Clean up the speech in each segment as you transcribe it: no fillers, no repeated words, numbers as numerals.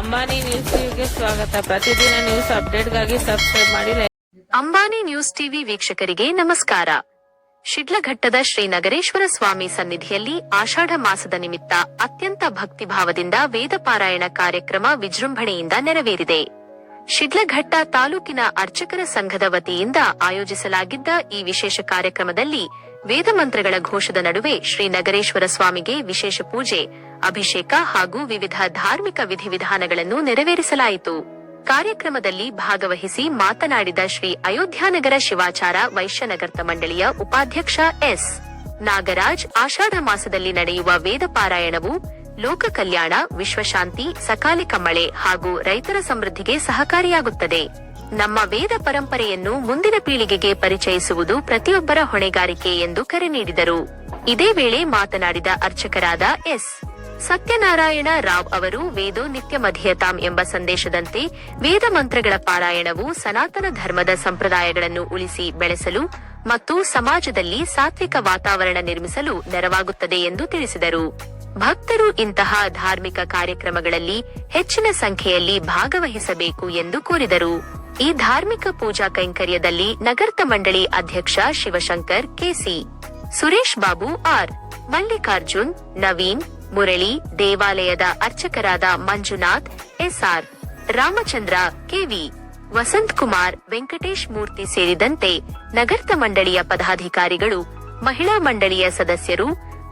Ambani news ಟಿವಿಗೆ ಸ್ವಾಗತ. ಪ್ರತಿದಿನ ನ್ಯೂಸ್ ಅಪ್ಡೇಟ್ಗಾಗಿ ಸಬ್ಸ್ಕ್ರೈಬ್ ಮಾಡಿ. ಅಂಬಾನಿ ನ್ಯೂಸ್ ಟಿವಿ ವೀಕ್ಷಕರಿಗೆ ನಮಸ್ಕಾರ. ಶಿಡ್ಲಘಟ್ಟದ ಶ್ರೀ ನಗರೇಶ್ವರ ಸ್ವಾಮಿ ಸನ್ನಿಧಿಯಲ್ಲಿ ಆಷಾಢ ಮಾಸದ ನಿಮಿತ್ತ ಅತ್ಯಂತ ಭಕ್ತಿಭಾವದಿಂದ ವೇದ ಪಾರಾಯಣ ಕಾರ್ಯಕ್ರಮ ವಿಜೃಂಭಣೆಯಿಂದ ನೆರವೇರಿದೆ. ಶಿಡ್ಲಘಟ್ಟ ತಾಲೂಕಿನ ಅರ್ಚಕರ ಸಂಘದ ವತಿಯಿಂದ ಆಯೋಜಿಸಲಾಗಿದ್ದ ಈ ವಿಶೇಷ ಕಾರ್ಯಕ್ರಮದಲ್ಲಿ ವೇದ ಮಂತ್ರಗಳ ಘೋಷದ ನಡುವೆ ಶ್ರೀ ನಗರೇಶ್ವರ ಸ್ವಾಮಿಗೆ ವಿಶೇಷ ಪೂಜೆ, ಅಭಿಷೇಕ ಹಾಗೂ ವಿವಿಧ ಧಾರ್ಮಿಕ ವಿಧಿವಿಧಾನಗಳನ್ನು ನೆರವೇರಿಸಲಾಯಿತು. ಕಾರ್ಯಕ್ರಮದಲ್ಲಿ ಭಾಗವಹಿಸಿ ಮಾತನಾಡಿದ ಶ್ರೀ ಅಯೋಧ್ಯಾನಗರ ಶಿವಾಚಾರ ವೈಶ್ಯ ನಗರ್ತ ಮಂಡಳಿಯ ಉಪಾಧ್ಯಕ್ಷ ಎಸ್. ನಾಗರಾಜ್, ಆಷಾಢ ಮಾಸದಲ್ಲಿ ನಡೆಯುವ ವೇದ ಪಾರಾಯಣವು ಲೋಕ ಕಲ್ಯಾಣ, ವಿಶ್ವಶಾಂತಿ, ಸಕಾಲಿಕ ಮಳೆ ಹಾಗೂ ರೈತರ ಸಮೃದ್ಧಿಗೆ ಸಹಕಾರಿಯಾಗುತ್ತದೆ. ನಮ್ಮ ವೇದ ಪರಂಪರೆಯನ್ನು ಮುಂದಿನ ಪೀಳಿಗೆಗೆ ಪರಿಚಯಿಸುವುದು ಪ್ರತಿಯೊಬ್ಬರ ಹೊಣೆಗಾರಿಕೆ ಎಂದು ಕರೆ ನೀಡಿದರು. ಇದೇ ವೇಳೆ ಮಾತನಾಡಿದ ಅರ್ಚಕರಾದ ಎಸ್. ಸತ್ಯನಾರಾಯಣ ರಾವ್ ಅವರು ವೇದೋ ನಿತ್ಯ ಮಧಿಯತಾಂ ಎಂಬ ಸಂದೇಶದಂತೆ ವೇದ ಮಂತ್ರಗಳ ಪಾರಾಯಣವು ಸನಾತನ ಧರ್ಮದ ಸಂಪ್ರದಾಯಗಳನ್ನು ಉಳಿಸಿ ಬೆಳೆಸಲು ಮತ್ತು ಸಮಾಜದಲ್ಲಿ ಸಾತ್ವಿಕ ವಾತಾವರಣ ನಿರ್ಮಿಸಲು ನೆರವಾಗುತ್ತದೆ ಎಂದು ತಿಳಿಸಿದರು. ಭಕ್ತರು ಇಂತಹ ಧಾರ್ಮಿಕ ಕಾರ್ಯಕ್ರಮಗಳಲ್ಲಿ ಹೆಚ್ಚಿನ ಸಂಖ್ಯೆಯಲ್ಲಿ ಭಾಗವಹಿಸಬೇಕು ಎಂದು ಕೋರಿದರು. ಈ ಧಾರ್ಮಿಕ ಪೂಜಾ ಕೈಂಕರ್ಯದಲ್ಲಿ ನಗರ್ತ ಮಂಡಳಿ ಅಧ್ಯಕ್ಷ ಶಿವಶಂಕರ್ ಕೆಸಿ, ಸುರೇಶ್ ಬಾಬು ಆರ್, ಮಲ್ಲಿಕಾರ್ಜುನ್, ನವೀನ್, ಮುರಳಿ, ದೇವಾಲಯದ ಅರ್ಚಕರಾದ ಮಂಜುನಾಥ್, ಎಸ್ಆರ್, ರಾಮಚಂದ್ರ, ಕೆವಿ, ವಸಂತ್ ಕುಮಾರ್, ವೆಂಕಟೇಶ್ ಮೂರ್ತಿ ಸೇರಿದಂತೆ ನಗರ್ತ ಮಂಡಳಿಯ ಪದಾಧಿಕಾರಿಗಳು, ಮಹಿಳಾ ಮಂಡಳಿಯ ಸದಸ್ಯರು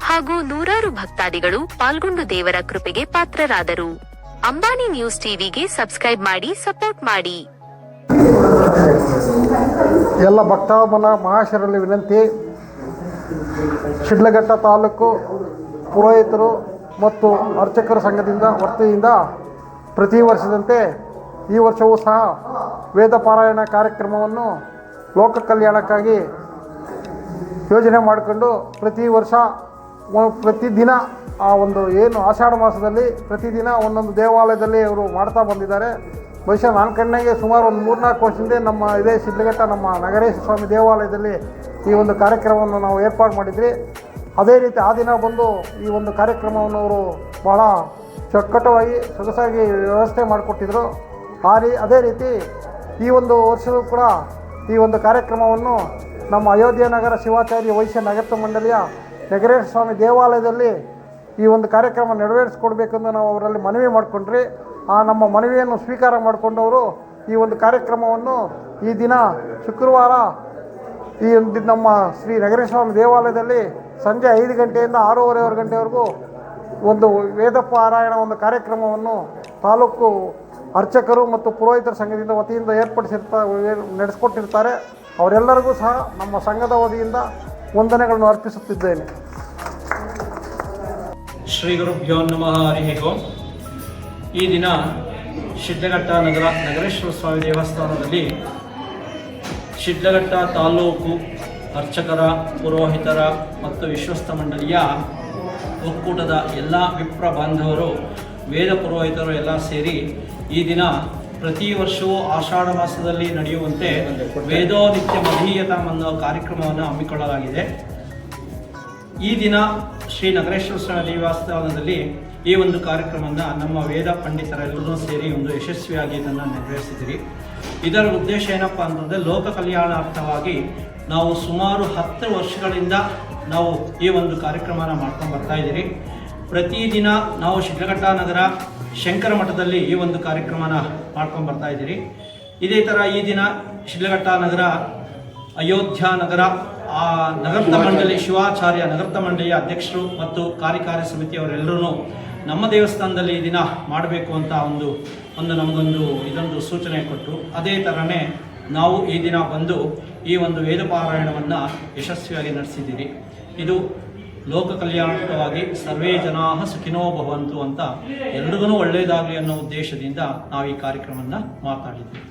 ಹಾಗೂ ನೂರಾರು ಭಕ್ತಾದಿಗಳು ಪಾಲ್ಗೊಂಡು ದೇವರ ಕೃಪೆಗೆ ಪಾತ್ರರಾದರು. ಅಂಬಾನಿ ನ್ಯೂಸ್ ಟಿವಿಗೆ ಸಬ್ಸ್ಕ್ರೈಬ್ ಮಾಡಿ, ಸಪೋರ್ಟ್ ಮಾಡಿ. ಎಲ್ಲ ಭಕ್ತಾಮನ ಮಹಾಶಯರಲ್ಲಿ ವಿನಂತಿ. ಶಿಡ್ಲಘಟ್ಟ ತಾಲೂಕು ಪುರೋಹಿತರು ಮತ್ತು ಅರ್ಚಕರ ಸಂಘದಿಂದ ವತಿಯಿಂದ ಪ್ರತಿ ವರ್ಷದಂತೆ ಈ ವರ್ಷವೂ ಸಹ ವೇದ ಪಾರಾಯಣ ಕಾರ್ಯಕ್ರಮವನ್ನು ಲೋಕ ಕಲ್ಯಾಣಕ್ಕಾಗಿ ಯೋಜನೆ ಮಾಡಿಕೊಂಡು ಪ್ರತಿ ವರ್ಷ ಪ್ರತಿದಿನ ಆ ಒಂದು ಏನು ಆಷಾಢ ಮಾಸದಲ್ಲಿ ಪ್ರತಿದಿನ ಒಂದೊಂದು ದೇವಾಲಯದಲ್ಲಿ ಅವರು ಮಾಡ್ತಾ ಬಂದಿದ್ದಾರೆ. ಬಹುಶಃ ನಾನು ಕಣ್ಣಿಗೆ ಸುಮಾರು ಒಂದು 3-4 ವರ್ಷದಿಂದ ನಮ್ಮ ಇದೇ ಶಿಡ್ಲಘಟ್ಟ ನಮ್ಮ ನಗರೇಶ್ವರ ಸ್ವಾಮಿ ದೇವಾಲಯದಲ್ಲಿ ಈ ಒಂದು ಕಾರ್ಯಕ್ರಮವನ್ನು ನಾವು ಏರ್ಪಾಡು ಮಾಡಿದ್ವಿ. ಅದೇ ರೀತಿ ಆ ದಿನ ಬಂದು ಈ ಒಂದು ಕಾರ್ಯಕ್ರಮವನ್ನು ಅವರು ಬಹಳ ಚೊಕ್ಕಟವಾಗಿ ಸೊಗಸಾಗಿ ವ್ಯವಸ್ಥೆ ಮಾಡಿಕೊಟ್ಟಿದ್ರು. ಅದೇ ರೀತಿ ಈ ಒಂದು ವರ್ಷವೂ ಕೂಡ ಈ ಒಂದು ಕಾರ್ಯಕ್ರಮವನ್ನು ನಮ್ಮ ಅಯೋಧ್ಯಾನಗರ ಶಿವಾಚಾರ್ಯ ವೈಶ್ಯ ನಗರ್ತ ಮಂಡಳಿಯ ನಗರೇಶ್ವರ ಸ್ವಾಮಿ ದೇವಾಲಯದಲ್ಲಿ ಈ ಒಂದು ಕಾರ್ಯಕ್ರಮ ನೆರವೇರಿಸ್ಕೊಡ್ಬೇಕೆಂದು ನಾವು ಅವರಲ್ಲಿ ಮನವಿ ಮಾಡಿಕೊಂಡ್ರಿ. ಆ ನಮ್ಮ ಮನವಿಯನ್ನು ಸ್ವೀಕಾರ ಮಾಡಿಕೊಂಡವರು ಈ ಒಂದು ಕಾರ್ಯಕ್ರಮವನ್ನು ಈ ದಿನ ಶುಕ್ರವಾರ ಈ ನಮ್ಮ ಶ್ರೀ ನಗರೇಶ್ವರ ಸ್ವಾಮಿ ದೇವಾಲಯದಲ್ಲಿ ಸಂಜೆ 5 ಗಂಟೆಯಿಂದ 6:30 ಗಂಟೆವರೆಗೂ ಒಂದು ವೇದ ಪಾರಾಯಣ ಒಂದು ಕಾರ್ಯಕ್ರಮವನ್ನು ತಾಲೂಕು ಅರ್ಚಕರು ಮತ್ತು ಪುರೋಹಿತರ ಸಂಘದಿಂದ ವತಿಯಿಂದ ನಡೆಸಿಕೊಟ್ಟಿರ್ತಾರೆ. ಅವರೆಲ್ಲರಿಗೂ ಸಹ ನಮ್ಮ ಸಂಘದ ವತಿಯಿಂದ ವಂದನೆಗಳನ್ನು ಅರ್ಪಿಸುತ್ತಿದ್ದೇನೆ. ಶ್ರೀ ಗುರುಭ್ಯೋ ನಮಃ. ಹರಿ ಓಂ. ಈ ದಿನ ಶಿಡ್ಲಘಟ್ಟ ನಗರೇಶ್ವರ ಸ್ವಾಮಿ ದೇವಸ್ಥಾನದಲ್ಲಿ ಶಿಡ್ಲಘಟ್ಟ ತಾಲೂಕು ಅರ್ಚಕರ, ಪುರೋಹಿತರ ಮತ್ತು ವಿಶ್ವಸ್ತ ಮಂಡಳಿಯ ಒಕ್ಕೂಟದ ಎಲ್ಲ ವಿಪ್ರ ಬಾಂಧವರು, ವೇದ ಪುರೋಹಿತರು ಎಲ್ಲ ಸೇರಿ ಈ ದಿನ ಪ್ರತಿ ವರ್ಷವೂ ಆಷಾಢ ಮಾಸದಲ್ಲಿ ನಡೆಯುವಂತೆ ವೇದೋ ನಿತ್ಯ ಮಧೀಯತಾಂ ಅನ್ನೋ ಕಾರ್ಯಕ್ರಮವನ್ನು ಹಮ್ಮಿಕೊಳ್ಳಲಾಗಿದೆ. ಈ ದಿನ ಶ್ರೀ ನಗರೇಶ್ವರ ಸ್ವಾಮಿ ದೇವಸ್ಥಾನದಲ್ಲಿ ಈ ಒಂದು ಕಾರ್ಯಕ್ರಮವನ್ನು ನಮ್ಮ ವೇದ ಪಂಡಿತರೆಲ್ಲರೂ ಸೇರಿ ಒಂದು ಯಶಸ್ವಿಯಾಗಿ ಇದನ್ನು ನೆರವೇರಿಸಿದಿರಿ. ಇದರ ಉದ್ದೇಶ ಏನಪ್ಪ ಅಂತಂದರೆ ಲೋಕ ಕಲ್ಯಾಣಾರ್ಥವಾಗಿ ನಾವು ಸುಮಾರು 10 ವರ್ಷಗಳಿಂದ ನಾವು ಈ ಒಂದು ಕಾರ್ಯಕ್ರಮನ ಮಾಡ್ಕೊಂಡು ಬರ್ತಾ ಇದ್ದೀರಿ. ಪ್ರತಿದಿನ ನಾವು ಶಿಡ್ಲಘಟ್ಟ ನಗರ ಶಂಕರ ಮಠದಲ್ಲಿ ಈ ಒಂದು ಕಾರ್ಯಕ್ರಮನ ಮಾಡ್ಕೊಂಡು ಬರ್ತಾ ಇದ್ದೀರಿ. ಇದೇ ಥರ ಈ ದಿನ ಶಿಡ್ಲಘಟ್ಟ ನಗರ ಅಯೋಧ್ಯ ನಗರ ನಗರ್ತ ಮಂಡಳಿ ಶಿವಾಚಾರ್ಯ ನಗರ್ತ ಮಂಡಳಿಯ ಅಧ್ಯಕ್ಷರು ಮತ್ತು ಕಾರ್ಯಕಾರಿ ಸಮಿತಿಯವರೆಲ್ಲರೂ ನಮ್ಮ ದೇವಸ್ಥಾನದಲ್ಲಿ ಈ ದಿನ ಮಾಡಬೇಕು ಅಂತ ಒಂದು ನಮಗೊಂದು ಇದೊಂದು ಸೂಚನೆ ಕೊಟ್ಟರು. ಅದೇ ಥರನೇ ನಾವು ಈ ದಿನ ಬಂದು ಈ ಒಂದು ವೇದ ಪಾರಾಯಣವನ್ನು ಯಶಸ್ವಿಯಾಗಿ ನಡೆಸಿದ್ದೀರಿ. ಇದು ಲೋಕ ಕಲ್ಯಾಣವಾಗಿ ಸರ್ವೇ ಜನಾಃ ಸುಖಿನೋ ಭವಂತು ಅಂತ ಎಲ್ರಿಗೂ ಒಳ್ಳೆಯದಾಗಲಿ ಅನ್ನೋ ಉದ್ದೇಶದಿಂದ ನಾವು ಈ ಕಾರ್ಯಕ್ರಮವನ್ನು ಮಾತಾಡಿದ್ದೀವಿ.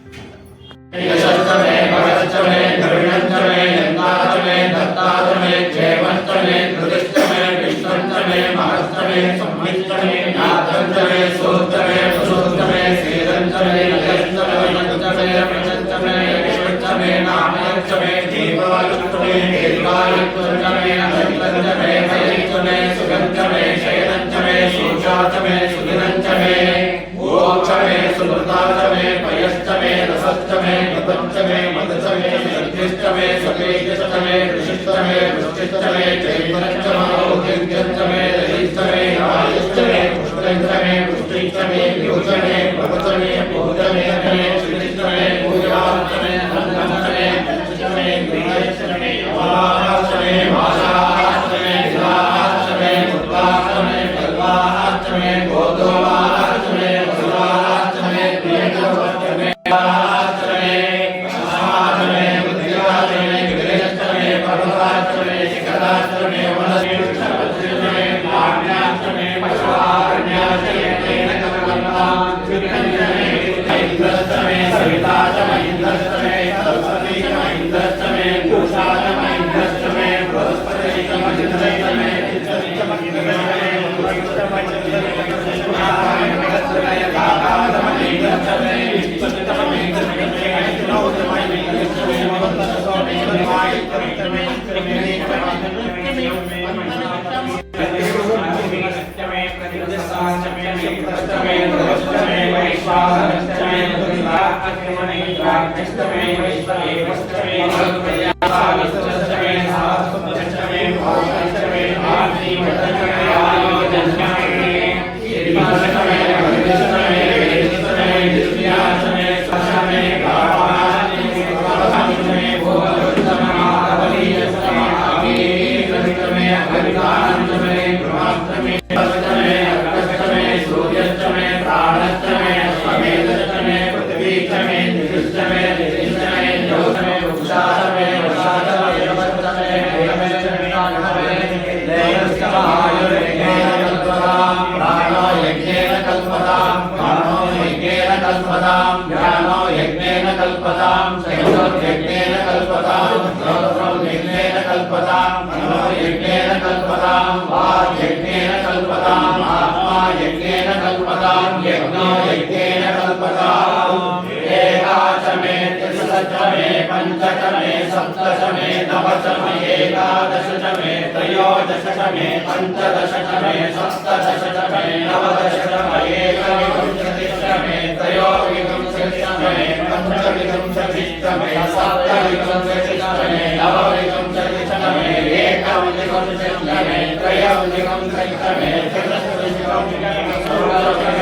सुगंधमे शयनंचमे सुजातमे सुदिनंचमे ओम Thank you.